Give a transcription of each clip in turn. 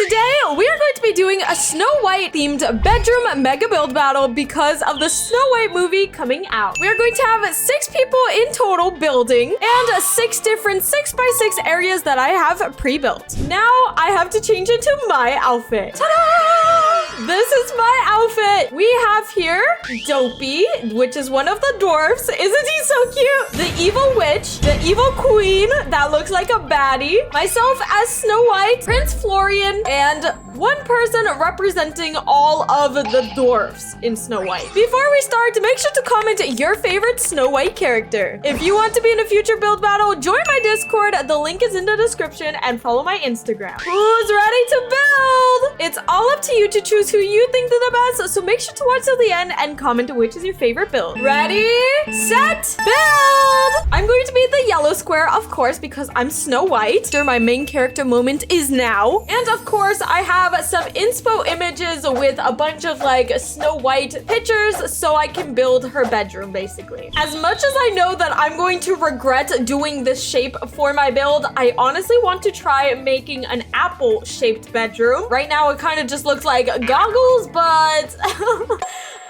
Today, we are going to be doing a Snow White themed bedroom mega build battle because of the Snow White movie coming out. We are going to have 6 people in total building and 6 different 6x6 areas that I have pre-built. Now, I have to change into my outfit. Ta-da! This is my outfit. We have here Dopey, which is one of the dwarves. Isn't he so cute? The evil witch, the evil queen that looks like a baddie, myself as Snow White, Prince Florian, and one person representing all of the dwarves in Snow White. Before we start, make sure to comment your favorite Snow White character. If you want to be in a future build battle, join my Discord. The link is in the description and follow my Instagram. Who's ready to build? It's all up to you to choose who you think is the best, so make sure to watch till the end and comment which is your favorite build. Ready, set, build! I'm going to be the yellow square, of course, because I'm Snow White. My main character moment is now. And of course, I have some inspo images with a bunch of like Snow White pictures so I can build her bedroom, basically. As much as I know that I'm going to regret doing this shape for my build, I honestly want to try making an apple-shaped bedroom. Right now, it kind of just looks like goggles, but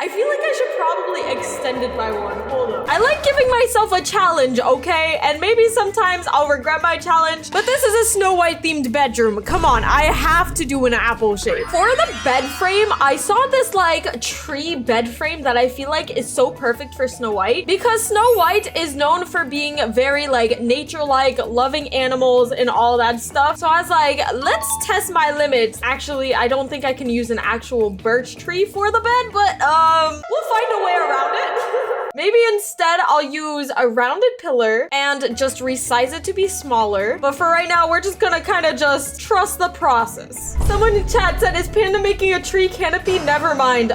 I feel like I should probably extend it by one. Hold up. I like giving myself a challenge, okay? And maybe sometimes I'll regret my challenge, but this is a Snow White themed bedroom. Come on, I have to do an apple shape. For the bed frame, I saw this like tree bed frame that I feel like is so perfect for Snow White because Snow White is known for being very like nature-like, loving animals and all that stuff. So I was like, let's test my limits. Actually, I don't think I can use an actual birch tree for the bed, but we'll find a way around it. Maybe instead I'll use a rounded pillar and just resize it to be smaller. But for right now, we're just gonna kind of just trust the process. Someone in chat said, is Panda making a tree canopy? Never mind.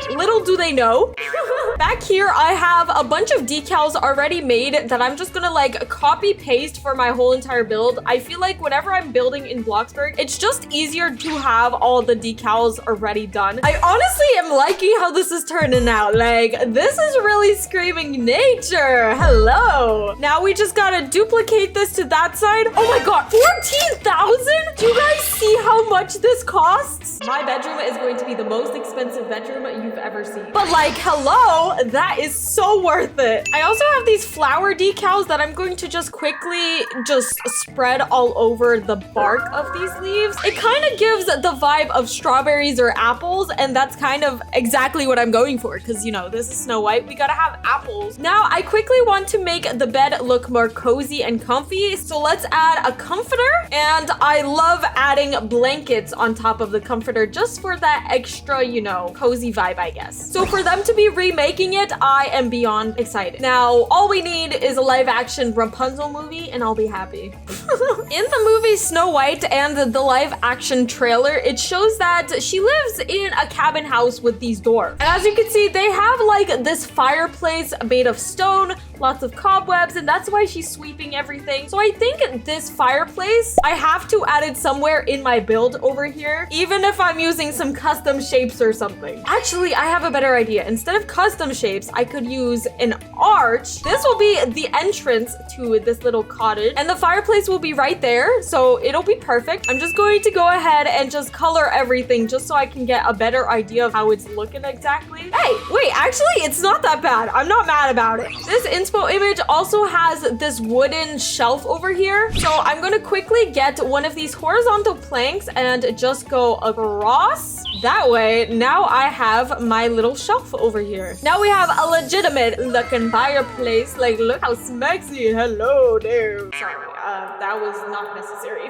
Little do they know. Back here, I have a bunch of decals already made that I'm just gonna like copy paste for my whole entire build. I feel like whenever I'm building in Bloxburg, it's just easier to have all the decals already done. I honestly am liking how this is turning out. Like, this is really screaming nature. Hello. Now we just gotta duplicate this to that side. Oh my god, 14,000? Do you guys see how much this costs? My bedroom is going to be the most expensive bedroom you've ever seen. But like, hello, that is so worth it. I also have these flower decals that I'm going to just quickly just spread all over the bark of these leaves. It kind of gives the vibe of strawberries or apples, and that's kind of exactly what I'm going for because, you know, this is Snow White. We gotta have apples. Now, I quickly want to make the bed look more cozy and comfy, so let's add a comforter, and I love adding blankets on top of the comforter just for that extra, you know, cozy vibe, I guess. So for them to be remaking it, I am beyond excited. Now, all we need is a live-action Rapunzel movie, and I'll be happy. In the movie Snow White and the live-action trailer, it shows that she lives in a cabin house with these dwarves. And as you can see, they have like this fireplace made of stone, lots of cobwebs, and that's why she's sweeping everything. So I think this fireplace, I have to add it somewhere in my build over here, even if I'm using some custom shapes or something. Actually, I have a better idea. Instead of custom shapes, I could use an arch. This will be the entrance to this little cottage, and the fireplace will be right there, so it'll be perfect. I'm just going to go ahead and just color everything just so I can get a better idea of how it's looking exactly. Hey, wait, actually, it's not that bad. I'm not mad about it. This inspo image also has this wooden shelf over here. So I'm gonna quickly get one of these horizontal planks and just go across. That way, now I have my little shelf over here. Now we have a legitimate looking fireplace. Like, look how smexy. Hello there. Sorry, that was not necessary.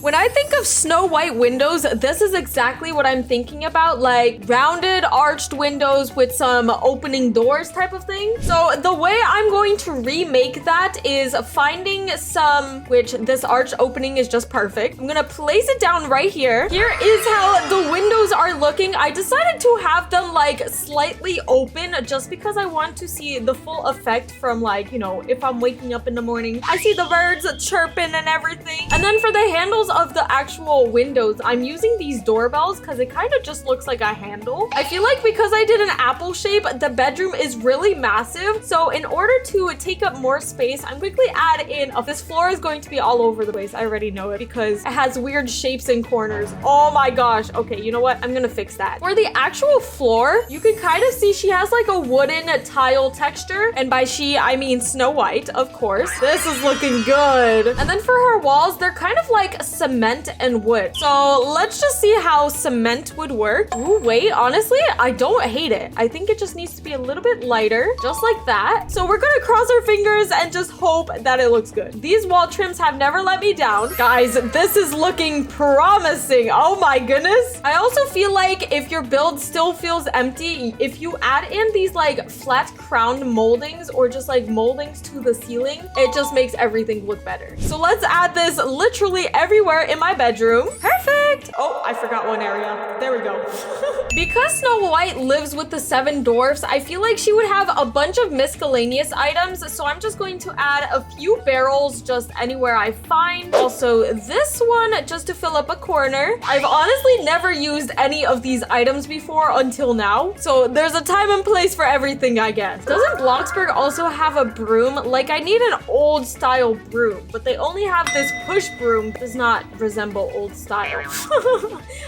When I think of Snow White windows, this is exactly what I'm thinking about. Like rounded arched windows with some opening doors type of thing. So the way I'm going to remake that is finding some, which this arch opening is just perfect. I'm gonna place it down right here. Here is how the windows are looking. I decided to have them like slightly open just because I want to see the full effect from like, you know, if I'm waking up in the morning, I see the birds chirping and everything. And then for the handles of the actual windows, I'm using these doorbells because it kind of just looks like a handle. I feel like because I did an apple shape, the bedroom is really massive. So in order to take up more space, I'm quickly add in, this floor is going to be all over the place. I already know it because it has weird shapes and corners. Oh my gosh. Okay, you know what? I'm gonna fix that. For the actual floor, you can kind of see she has like a wooden tile texture. And by she, I mean Snow White, of course. This is looking good. And then for her walls, they're kind of like cement and wood. So let's just see how cement would work. Ooh, wait, honestly, I don't hate it. I think it just needs to be a little bit lighter, just like that. So we're gonna cross our fingers and just hope that it looks good. These wall trims have never let me down. Guys, this is looking promising. Oh my goodness. I also feel like if your build still feels empty, if you add in these like flat crowned moldings or just like moldings to the ceiling, it just makes everything look better. So let's add this literally everywhere in my bedroom. Perfect. Oh, I forgot one area. There we go. Because Snow White lives with the 7 dwarfs, I feel like she would have a bunch of miscellaneous items. So I'm just going to add a few barrels just anywhere I find. Also this one just to fill up a corner. I've honestly never used any of these items before until now. So there's a time and place for everything, I guess. Doesn't Bloxburg also have a broom? Like I need an old style broom, but they only have this push broom. Does not resemble old style.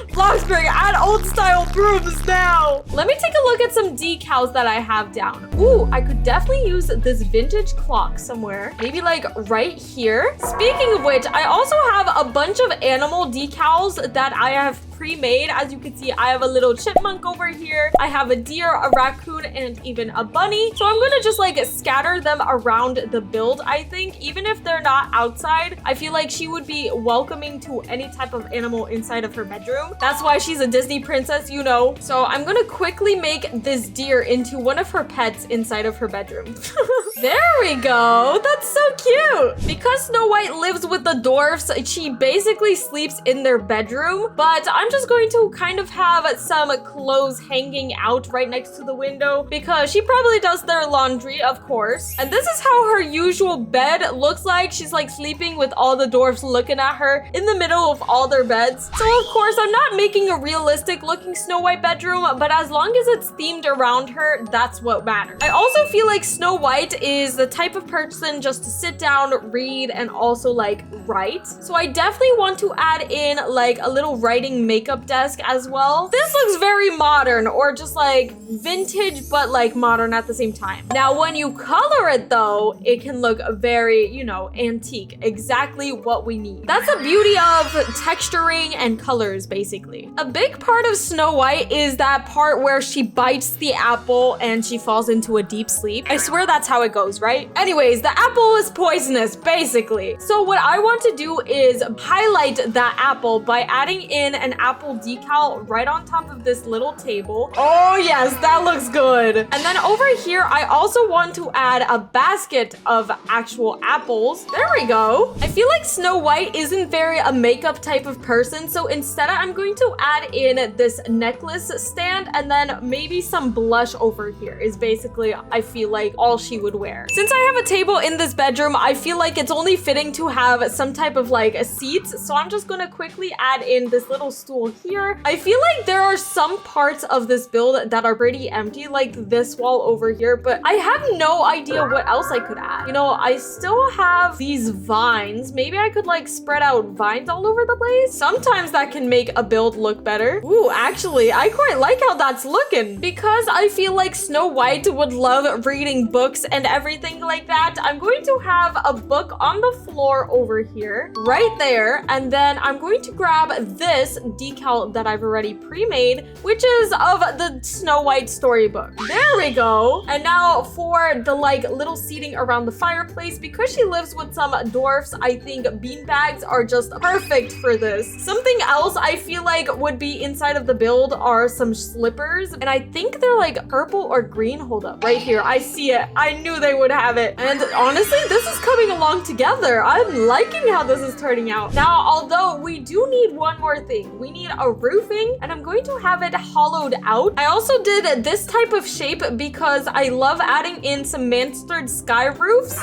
Bloxburg, add old style brooms now. Let me take a look at some decals that I have down. Ooh, I could definitely use this vintage clock somewhere. Maybe like right here. Speaking of which, I also have a bunch of animal decals that I have pre-made. As you can see, I have a little chipmunk over here. I have a deer, a raccoon, and even a bunny. So I'm gonna just like scatter them around the build, I think. Even if they're not outside, I feel like she would be welcoming to any type of animal inside of her bedroom. That's why she's a Disney princess, you know. So I'm gonna quickly make this deer into one of her pets inside of her bedroom. There we go. That's so cute. Because Snow White lives with the dwarfs, she basically sleeps in their bedroom, but I'm just going to kind of have some clothes hanging out right next to the window because she probably does their laundry, of course. And this is how her usual bed looks like. She's like sleeping with all the dwarfs looking at her in the middle of all their beds. So of course, I'm not making a realistic looking Snow White bedroom, but as long as it's themed around her, that's what matters. I also feel like Snow White is the type of person just to sit down, read, and also like write. So I definitely want to add in like a little writing makeup desk as well. This looks very modern, or just like vintage, but like modern at the same time. Now, when you color it though, it can look very, you know, antique. Exactly what we need. That's the beauty of texturing and colors, basically. A big part of Snow White is that part where she bites the apple and she falls into a deep sleep. I swear that's how it goes, right? Anyways, the apple is poisonous, basically. So what I want to do is highlight that apple by adding in an apple decal right on top of this little table. Oh yes, that looks good. And then over here, I also want to add a basket of actual apples. There we go. I feel like Snow White isn't very a makeup type of person, so instead I'm going to add in this necklace stand, and then maybe some blush over here is basically, I feel like, all she would wear. Since I have a table in this bedroom, I feel like it's only fitting to have some type of like a seats, so I'm just gonna quickly add in this little stool here. I feel like there are some parts of this build that are pretty empty, like this wall over here, but I have no idea what else I could add. You know, I still have these vines. Maybe I could like spread out vines all over the place. Sometimes that can make a build look better. Ooh, actually, I quite like how that's looking. Because I feel like Snow White would love reading books and everything like that, I'm going to have a book on the floor over here, right there, and then I'm going to grab this decal that I've already pre-made, which is of the Snow White storybook. There we go. And now for the like little seating around the fireplace, because she lives with some dwarfs, I think beanbags are just perfect for this. Something else I feel like would be inside of the build are some slippers, and I think they're like purple or green. Hold up, right here, I see it. I knew they would have it. And honestly, this is coming along together. I'm liking how this is turning out. Now, although we do need one more thing. We need a roofing, and I'm going to have it hollowed out. I also did this type of shape because I love adding in some mansard sky roofs.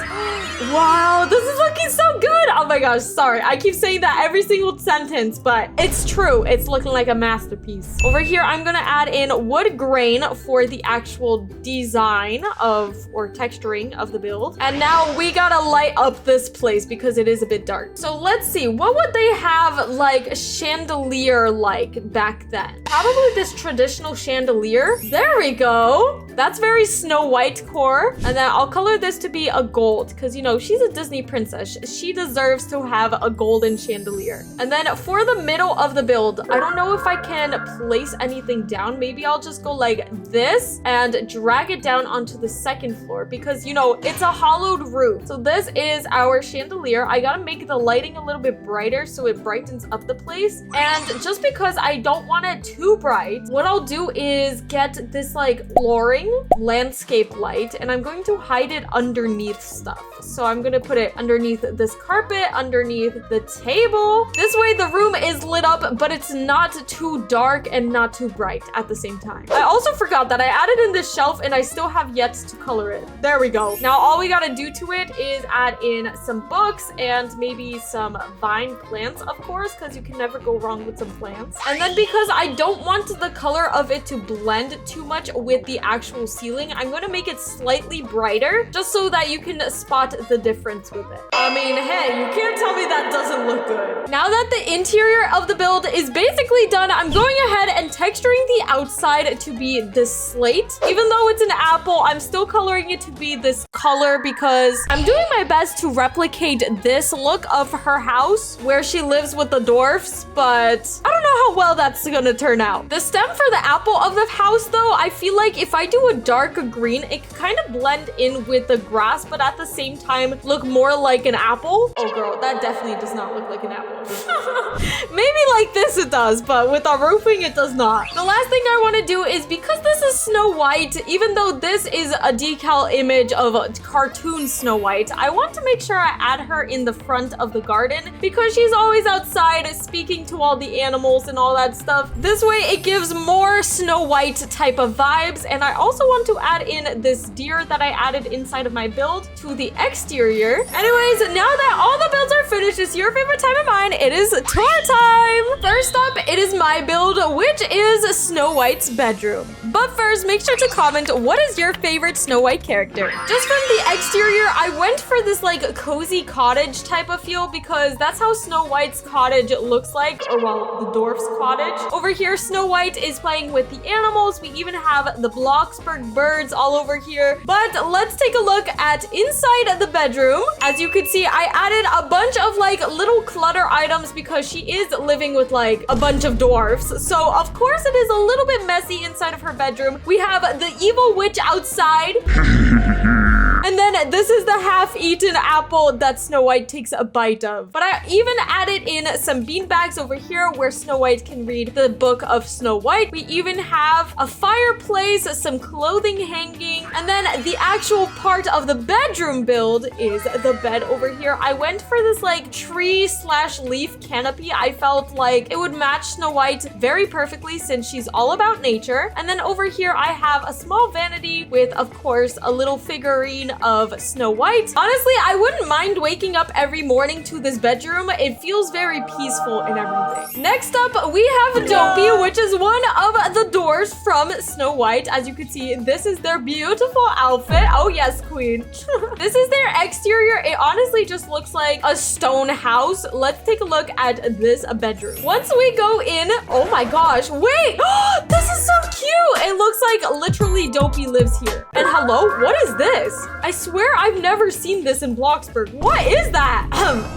Wow, this is looking so good. Oh my gosh, sorry. I keep saying that every single sentence, but it's true. It's looking like a masterpiece. Over here, I'm gonna add in wood grain for the actual design of, or texturing of the build. And now we gotta light up this place because it is a bit dark. So let's see, what would they have like chandelier-like back then? Probably this traditional chandelier. There we go. That's very Snow White core. And then I'll color this to be a gold because, you know, she's a Disney princess. She deserves to have a golden chandelier. And then for the middle of the build, I don't know if I can place anything down. Maybe I'll just go like this and drag it down onto the second floor because, you know, it's a hollowed roof. So this is our chandelier. I gotta make the lighting a little bit brighter so it brightens up the place. And just because I don't want it too bright, what I'll do is get this like flooring landscape light, and I'm going to hide it underneath stuff. So I'm gonna put it underneath this carpet, underneath the table. This way the room is lit up, but it's not too dark and not too bright at the same time. I also forgot that I added in this shelf and I still have yet to color it. There we go. Now all we gotta do to it is add in some books and maybe some vine plants, of course, because you can never go wrong with some plants. And then because I don't want the color of it to blend too much with the actual ceiling, I'm gonna make it slightly brighter just so that you can spot the difference with it. I mean, hey, you can't tell me that doesn't look good. Now that the interior of the build is basically done, I'm going ahead and texturing the outside to be this slate. Even though it's an apple, I'm still coloring it to be this color because I'm doing my best to replicate this look of her house where she lives with the dwarfs, but I don't know how well that's gonna turn out. The stem for the apple of the house, though, I feel like if I do a dark green, it can kind of blend in with the grass, but at the same time look more like an apple. Oh girl, that definitely does not look like an apple. Maybe like this it does, but with our roofing it does not. The last thing I want to do is, because this is Snow White, even though this is a decal image of a cartoon Snow White, I want to make sure I add her in the front of the garden because she's always outside speaking to all the animals and all that stuff. This way it gives more Snow White type of vibes. And I also want to add in this deer that I added inside of my build to the exterior. Anyways, now that all the builds are finished, it's your favorite time of mine. It is tour time. First up, it is my build, which is Snow White's bedroom. But first, make sure to comment, what is your favorite Snow White character? Just from the exterior, I went for this like cozy cottage type of feel because that's how Snow White's cottage looks like, or well, the dwarf's cottage. Over here, Snow White is playing with the animals. We even have the bloxburg birds all over here. But let's take a look at inside the bedroom. As you can see, I added a bunch of like little clutter items because she is living with like a bunch of dwarfs. So of course it is a little bit messy inside of her bedroom. We have the evil witch outside. And then this is the half-eaten apple that Snow White takes a bite of. But I even added in some bean bags over here where Snow White can read the book of Snow White. We even have a fireplace, some clothing hanging, and then the actual part of the bedroom build is the bed over here. I went for this like tree/leaf canopy. I felt like it would match Snow White very perfectly since she's all about nature. And then over here I have a small vanity with, of course, a little figurine of Snow White. Honestly, I wouldn't mind waking up every morning to this bedroom. It feels very peaceful and everything. Next up, we have Dopey, which is one of the dwarves from Snow White. As you can see, this is their beautiful outfit. Oh yes, queen. This is their exterior. It honestly just looks like a stone house. Let's take a look at this bedroom. Once we go in, oh my gosh, wait, this is so cute. It looks like literally Dopey lives here. And hello, what is this? I swear I've never seen this in Bloxburg. What is that?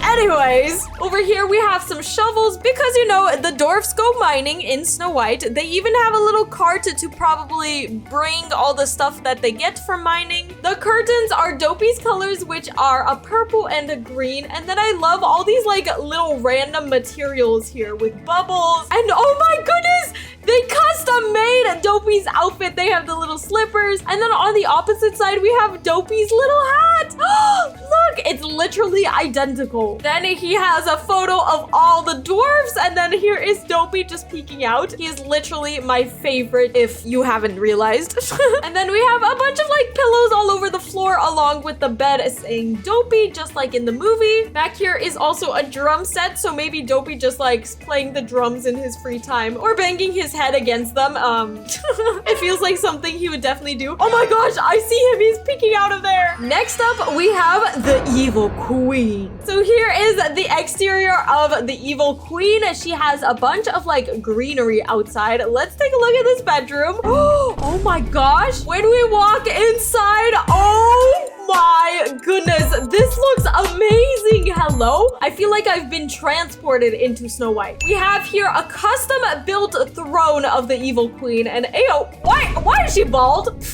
Anyways, over here we have some shovels because, you know, the dwarfs go mining in Snow White. They even have a little cart to probably bring all the stuff that they get from mining. The curtains are Dopey's colors, which are a purple and a green. And then I love all these like little random materials here with bubbles. And oh my goodness, they custom made Dopey Dopey's outfit. They have the little slippers. And then on the opposite side, we have Dopey's little hat. Look, it's literally identical. Then he has a photo of all the dwarves. And then here is Dopey just peeking out. He is literally my favorite if you haven't realized. And then we have a bunch of like pillows all over the floor along with the bed saying Dopey, just like in the movie. Back here is also a drum set. So maybe Dopey just likes playing the drums in his free time or banging his head against them. It feels like something he would definitely do. Oh my gosh, I see him. He's peeking out of there. Next up, we have the evil queen. So here is the exterior of the evil queen. She has a bunch of like greenery outside. Let's take a look at this bedroom. Oh my gosh. When we walk inside, oh my goodness, this looks amazing. Hello? I feel like I've been transported into Snow White. We have here a custom built throne of the evil queen. And ayo, why is she bald?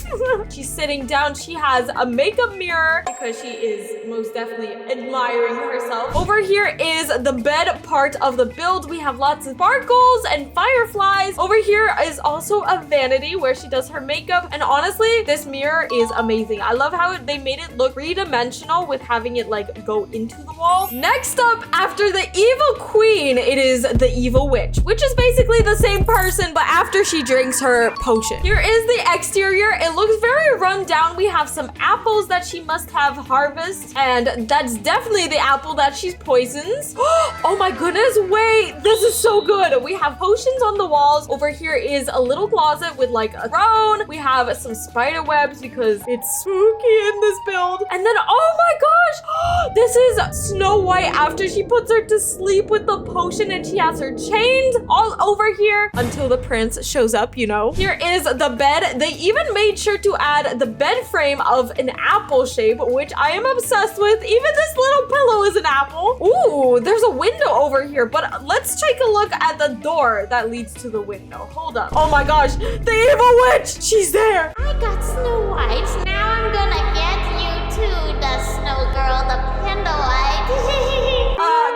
She's sitting down. She has a makeup mirror because she is most definitely admiring herself. Over here is the bed part of the build. We have lots of sparkles and fireflies. Over here is also a vanity where she does her makeup. And honestly, this mirror is amazing. I love how they made it look three-dimensional with having it like go into the wall. Next up, after the evil queen, it is the evil witch, which is basically the same person, but after she drinks her potion. Here is the exterior. It looks very run down. We have some apples that she must have harvested, and that's definitely the apple that she's poisons. Oh my goodness, wait, this is so good. We have potions on the walls. Over here is a little closet with like a throne. We have some spider webs because it's spooky in this build. And then, oh my gosh, this is Snow White after she puts her to sleep with the potion and she has her chained all over here until the prince shows up, you know. Here is the bed. They even made sure to add the bed frame of an apple shape, which I am obsessed with. Even this little pillow is an apple. Ooh, there's a window over here, but let's take a look at the door that leads to the window. Hold up. Oh my gosh, the evil witch, she's there. I got Snow White. Now I'm gonna get you too, the Snow Girl, the PANDAWANDA.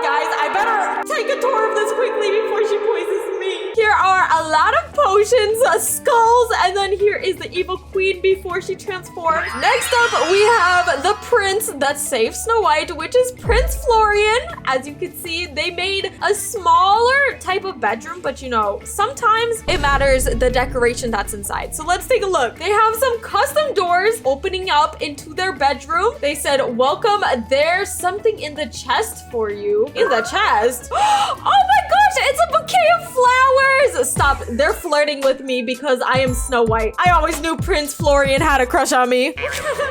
Guys, I better take a tour of this quickly before she poisons me. Here are a lot of potions, skulls, and then here is the evil queen before she transforms. Next up, we have the prince that saves Snow White, which is Prince Florian. As you can see, they made a smaller type of bedroom, but you know, sometimes it matters the decoration that's inside. So let's take a look. They have some custom doors opening up into their bedroom. They said, welcome, there's something in the chest for you. In the chest? Oh my gosh, it's a bouquet of flowers. Stop, they're flirting with me because I am Snow White. I always knew Prince Florian had a crush on me.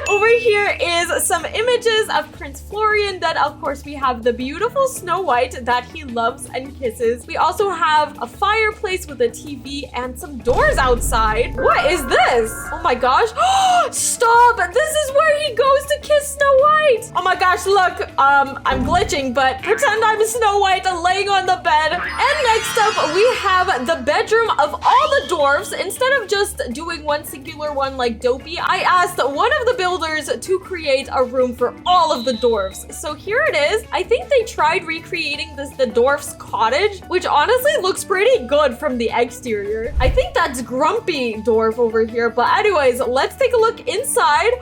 Over here is some images of Prince Florian. Then of course we have the beautiful Snow White that he loves and kisses. We also have a fireplace with a TV and some doors outside. What is this? Oh my gosh. Stop, this is where he goes to kiss Snow White. Oh my gosh, look, I'm glitching, but pretend I'm Snow White laying on the bed. And next up, we have the bedroom of all the dwarves. Instead of just doing one singular one like Dopey, I asked one of the builders to create a room for all of the dwarves. So here it is. I think they tried recreating the dwarf's cottage, which honestly looks pretty good from the exterior. I think that's Grumpy Dwarf over here. But anyways, let's take a look inside.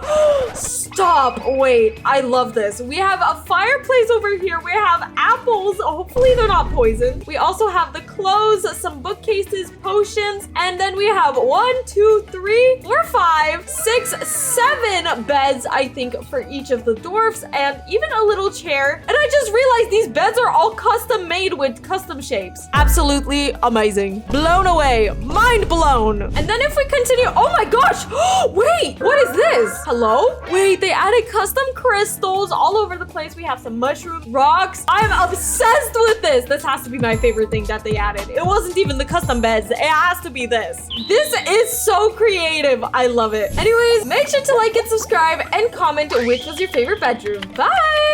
Stop. Wait, I love this. We have a fireplace over here. We have apples. Hopefully they're not poisoned. We also have the clothes, some bookcases, potions, and then we have 1, 2, 3, 4, 5, 6, 7 beds, I think, for each of the dwarfs, and even a little chair. And I just realized these beds are all custom made with custom shapes. Absolutely amazing. Blown away. Mind blown. And then if we continue, oh my gosh. Wait, what is this? Hello? Wait, they added custom crystals all over the place. We have some mushrooms, rocks. I'm obsessed with this. This has to be my favorite thing that they added. It wasn't even the custom beds. It has to be this. This is so creative. I love it. Anyways, make sure to like and subscribe and comment which was your favorite bedroom. Bye!